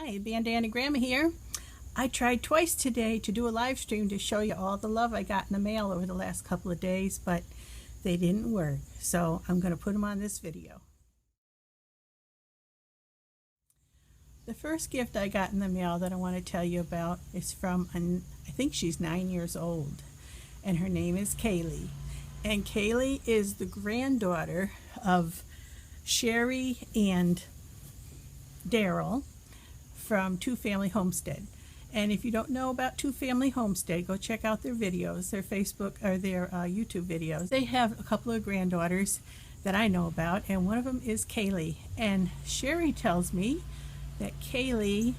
Hi, Bandana Gramma here. I tried twice today to do a live stream to show you all the love I got in the mail over the last couple of days, but they didn't work. So I'm going to put them on this video. The first gift I got in the mail that I want to tell you about is from, I think she's 9 years old, and her name is Kaylee. And Kaylee is the granddaughter of Sherry and Daryl from Two Family Homestead. And if you don't know about Two Family Homestead, go check out their videos, their Facebook or their YouTube videos. They have a couple of granddaughters that I know about, and one of them is Kaylee. And Sherry tells me that Kaylee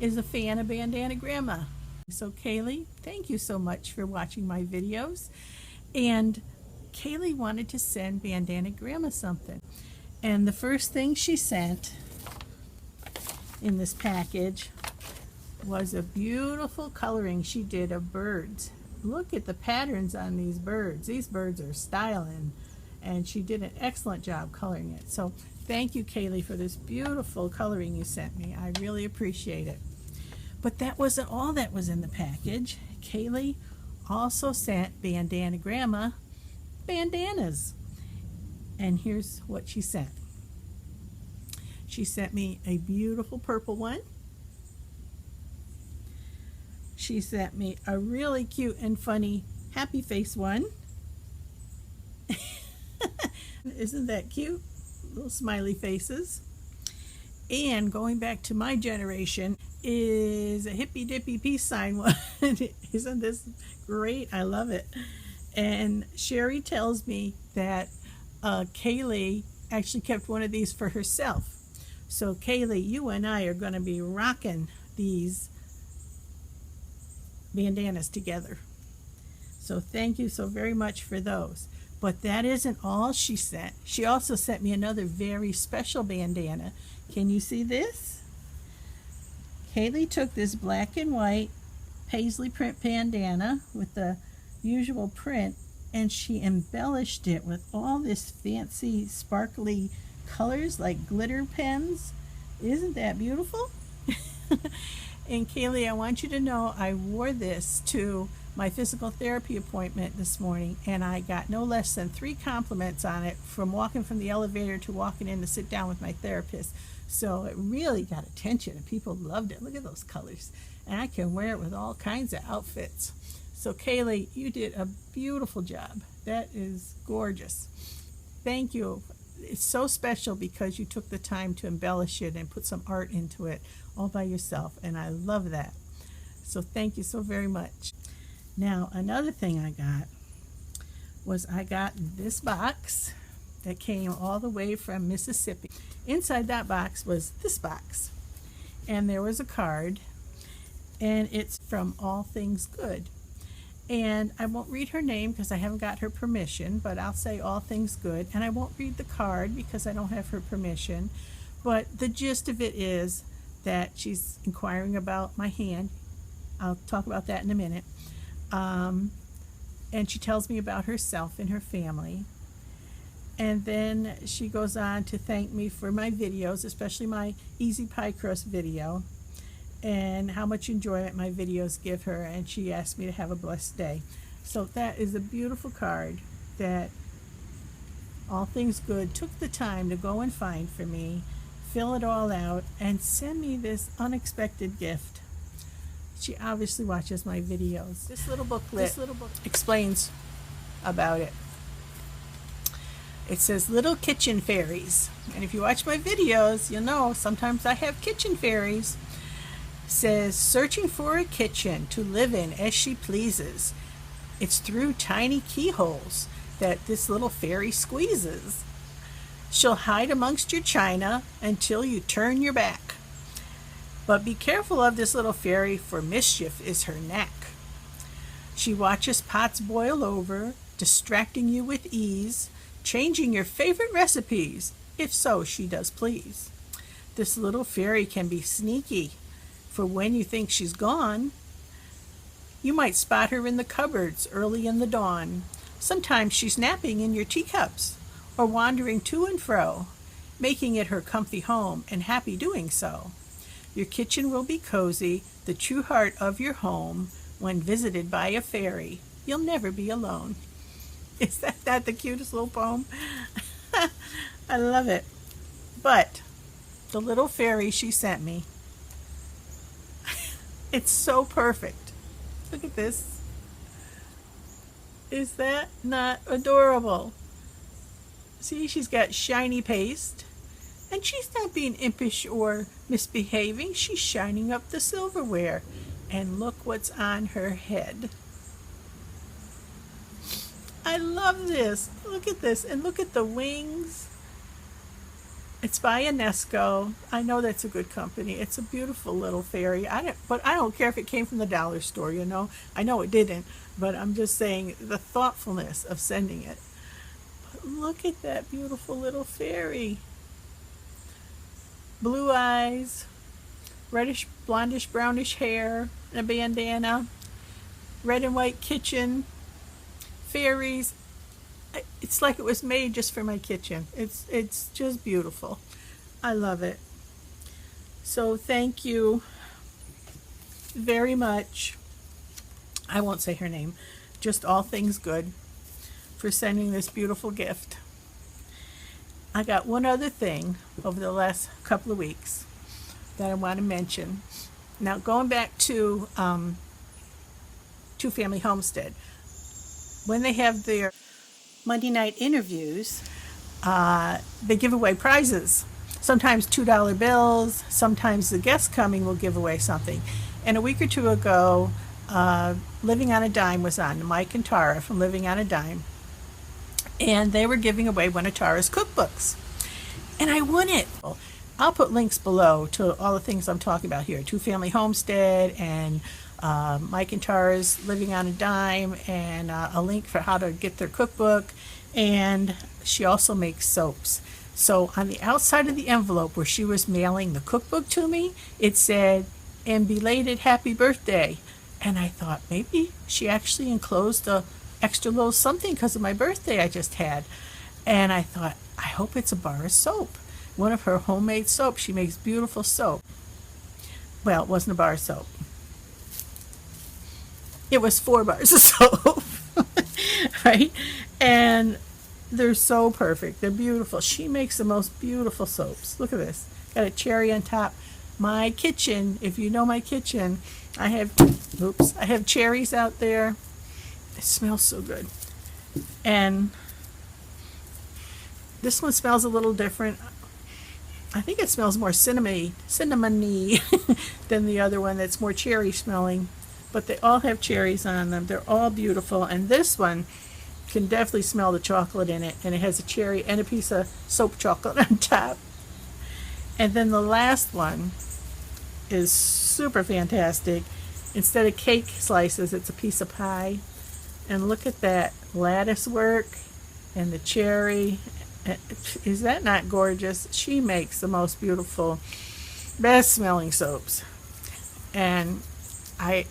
is a fan of Bandana Gramma. So Kaylee, thank you so much for watching my videos. And Kaylee wanted to send Bandana Gramma something. And the first thing she sent in this package was a beautiful coloring she did of birds. Look at the patterns on these birds. These birds are styling, and she did an excellent job coloring it. So thank you, Kaylee, for this beautiful coloring you sent me. I really appreciate it. But that wasn't all that was in the package. Kaylee also sent Bandana Gramma bandanas. And here's what she sent. She sent me a beautiful purple one. She sent me a really cute and funny happy face one. Isn't that cute? Little smiley faces. And going back to my generation is a hippy dippy peace sign one. Isn't this great? I love it. And Sherry tells me that Kaylee actually kept one of these for herself. So Kaylee, you and I are going to be rocking these bandanas together. So thank you so very much for those. But that isn't all she sent. She also sent me another very special bandana. Can you see this? Kaylee took this black and white paisley print bandana with the usual print, and she embellished it with all this fancy sparkly colors like glitter pens. Isn't that beautiful? And Kaylee, I want you to know I wore this to my physical therapy appointment this morning, and I got no less than 3 compliments on it from walking from the elevator to walking in to sit down with my therapist. So it really got attention and people loved it. Look at those colors. And I can wear it with all kinds of outfits. So Kaylee, you did a beautiful job. That is gorgeous. Thank you. It's so special because you took the time to embellish it and put some art into it all by yourself, and I love that. So thank you so very much. Now, another thing I got was I got this box that came all the way from Mississippi. Inside that box was this box, and there was a card, and it's from All Things Good. And I won't read her name because I haven't got her permission, but I'll say All Things Good. And I won't read the card because I don't have her permission. But the gist of it is that she's inquiring about my hand. I'll talk about that in a minute. And she tells me about herself and her family. And then she goes on to thank me for my videos, especially my Easy Pie Crust video, and how much enjoyment my videos give her, and she asked me to have a blessed day. So that is a beautiful card that All Things Good took the time to go and find for me, fill it all out, and send me this unexpected gift. She obviously watches my videos. This little booklet explains about it. It says Little Kitchen Fairies, and if you watch my videos, you'll know sometimes I have kitchen fairies. Says, searching for a kitchen to live in as she pleases. It's through tiny keyholes that this little fairy squeezes. She'll hide amongst your china until you turn your back. But be careful of this little fairy, for mischief is her knack. She watches pots boil over, distracting you with ease, changing your favorite recipes, if so she does please. This little fairy can be sneaky, for when you think she's gone, you might spot her in the cupboards early in the dawn. Sometimes she's napping in your teacups or wandering to and fro, making it her comfy home and happy doing so. Your kitchen will be cozy, the true heart of your home. When visited by a fairy, you'll never be alone. Is that the cutest little poem? I love it. But the little fairy she sent me, it's so perfect. Look at this. Is that not adorable? See, she's got shiny paste, and she's not being impish or misbehaving. She's shining up the silverware. And look what's on her head. I love this. Look at this. And look at the wings. It's by UNESCO. I know that's a good company. It's a beautiful little fairy. But I don't care if it came from the dollar store, you know. I know it didn't, but I'm just saying the thoughtfulness of sending it. But look at that beautiful little fairy. Blue eyes, reddish, blondish, brownish hair, and a bandana, red and white kitchen, fairies. It's like it was made just for my kitchen. It's just beautiful. I love it. So thank you very much. I won't say her name, just All Things Good, for sending this beautiful gift. I got one other thing over the last couple of weeks that I want to mention. Now, going back to Two Family Homestead, when they have their Monday night interviews, they give away prizes. Sometimes $2 bills, sometimes the guest coming will give away something. And a week or two ago, Living on a Dime was on, Mike and Tara from Living on a Dime. And they were giving away one of Tara's cookbooks. And I won it. I'll put links below to all the things I'm talking about here. Two Family Homestead and Mike and Tara's Living on a Dime, and a link for how to get their cookbook. And she also makes soaps. So on the outside of the envelope where she was mailing the cookbook to me, it said, "And belated happy birthday." And I thought maybe she actually enclosed a extra little something because of my birthday I just had. And I thought, I hope it's a bar of soap. One of her homemade soap. She makes beautiful soap. Well, it wasn't a bar of soap. It was 4 bars of soap. Right? And they're so perfect. They're beautiful. She makes the most beautiful soaps. Look at this. Got a cherry on top. My kitchen, if you know my kitchen, I have cherries out there. It smells so good. And this one smells a little different. I think it smells more cinnamony than the other one that's more cherry smelling. But they all have cherries on them. They're all beautiful. And this one can definitely smell the chocolate in it. And it has a cherry and a piece of soap chocolate on top. And then the last one is super fantastic. Instead of cake slices, it's a piece of pie. And look at that lattice work and the cherry. Is that not gorgeous? She makes the most beautiful, best smelling soaps. And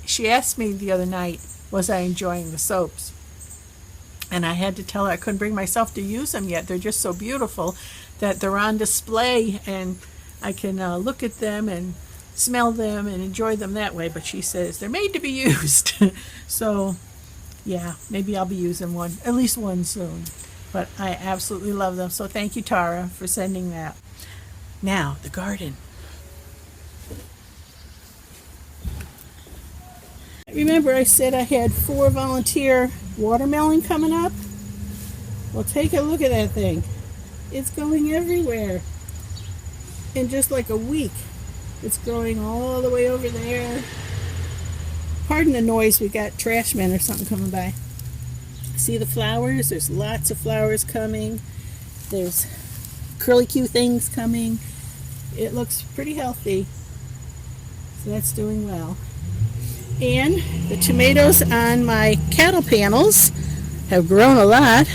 she asked me the other night, was I enjoying the soaps? And I had to tell her I couldn't bring myself to use them yet. They're just so beautiful that they're on display and I can look at them and smell them and enjoy them that way. But she says they're made to be used. So yeah, maybe I'll be using at least one soon. But I absolutely love them. So thank you, Tara, for sending that. Now, the garden. Remember I said I had 4 volunteer watermelon coming up? Well, take a look at that thing. It's going everywhere. In just like a week. It's growing all the way over there. Pardon the noise, we got trash men or something coming by. See the flowers? There's lots of flowers coming. There's curlicue things coming. It looks pretty healthy. So that's doing well. And the tomatoes on my cattle panels have grown a lot.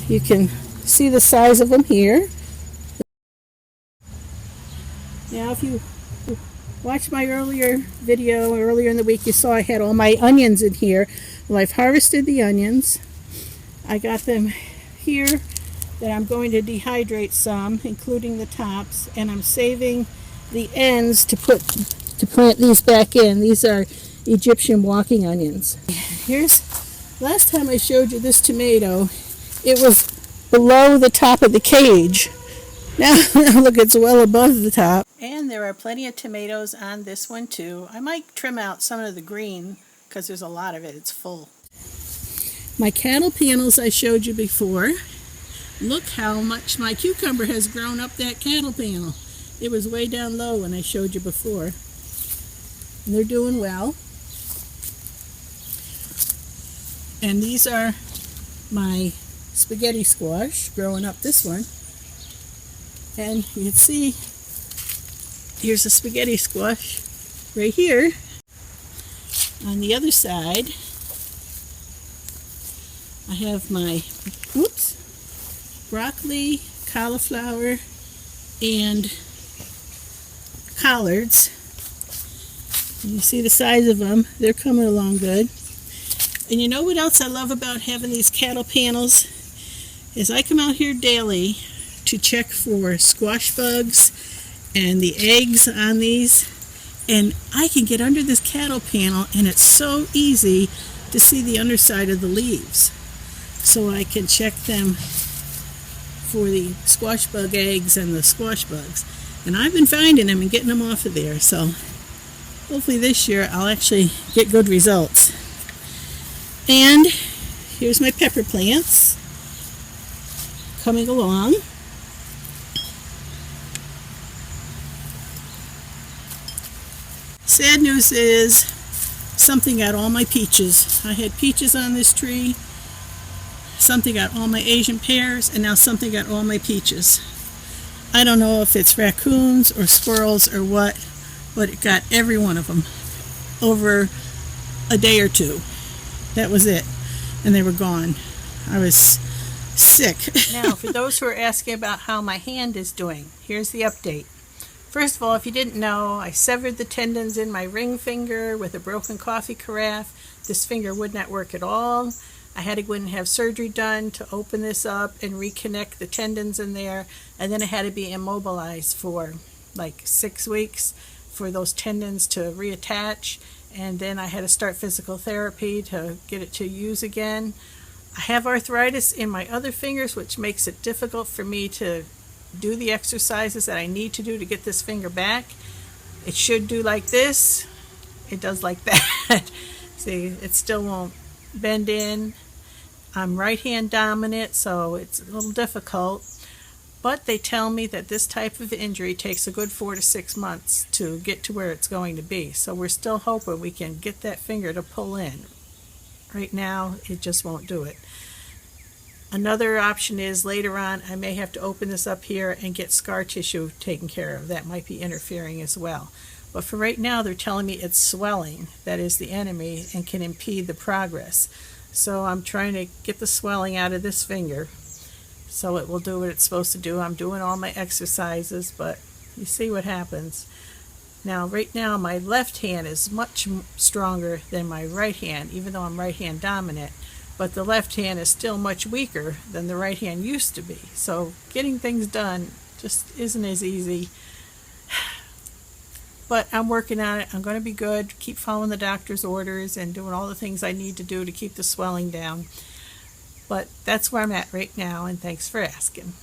You can see the size of them here. Now if you watched my earlier video earlier in the week, you saw I had all my onions in here. Well, I've harvested the onions. I got them here that I'm going to dehydrate some, including the tops, and I'm saving the ends to plant these back in. These are Egyptian walking onions. Here's, last time I showed you this tomato, it was below the top of the cage. Now look, it's well above the top. And there are plenty of tomatoes on this one too. I might trim out some of the green because there's a lot of it. It's full. My cattle panels I showed you before. Look how much my cucumber has grown up that cattle panel. It was way down low when I showed you before. And they're doing well. And these are my spaghetti squash growing up this one. And you can see, here's a spaghetti squash right here. On the other side, I have my, broccoli, cauliflower, and collards. And you see the size of them. They're coming along good. And you know what else I love about having these cattle panels? Is I come out here daily to check for squash bugs and the eggs on these, and I can get under this cattle panel and it's so easy to see the underside of the leaves, so I can check them for the squash bug eggs and the squash bugs. And I've been finding them and getting them off of there, so hopefully this year I'll actually get good results. And here's my pepper plants coming along. Sad news is something got all my peaches. I had peaches on this tree, something got all my Asian pears, and now something got all my peaches. I don't know if it's raccoons or squirrels or what, but it got every one of them over a day or two. That was it, and they were gone. I was sick. Now, for those who are asking about how my hand is doing, here's the update. First of all, if you didn't know, I severed the tendons in my ring finger with a broken coffee carafe. This finger would not work at all. I had to go in and have surgery done to open this up and reconnect the tendons in there. And then I had to be immobilized for like 6 weeks for those tendons to reattach. And then I had to start physical therapy to get it to use again. I have arthritis in my other fingers, which makes it difficult for me to do the exercises that I need to do to get this finger back. It should do like this. It does like that. See, it still won't bend in. I'm right hand dominant, so it's a little difficult. But they tell me that this type of injury takes a good 4 to 6 months to get to where it's going to be. So we're still hoping we can get that finger to pull in. Right now, it just won't do it. Another option is later on I may have to open this up here and get scar tissue taken care of. That might be interfering as well. But for right now they're telling me it's swelling that is the enemy and can impede the progress. So I'm trying to get the swelling out of this finger so it will do what it's supposed to do. I'm doing all my exercises, but you see what happens. Now right now my left hand is much stronger than my right hand, even though I'm right hand dominant. But the left hand is still much weaker than the right hand used to be. So getting things done just isn't as easy. But I'm working on it. I'm going to be good. Keep following the doctor's orders and doing all the things I need to do to keep the swelling down. But that's where I'm at right now, and thanks for asking.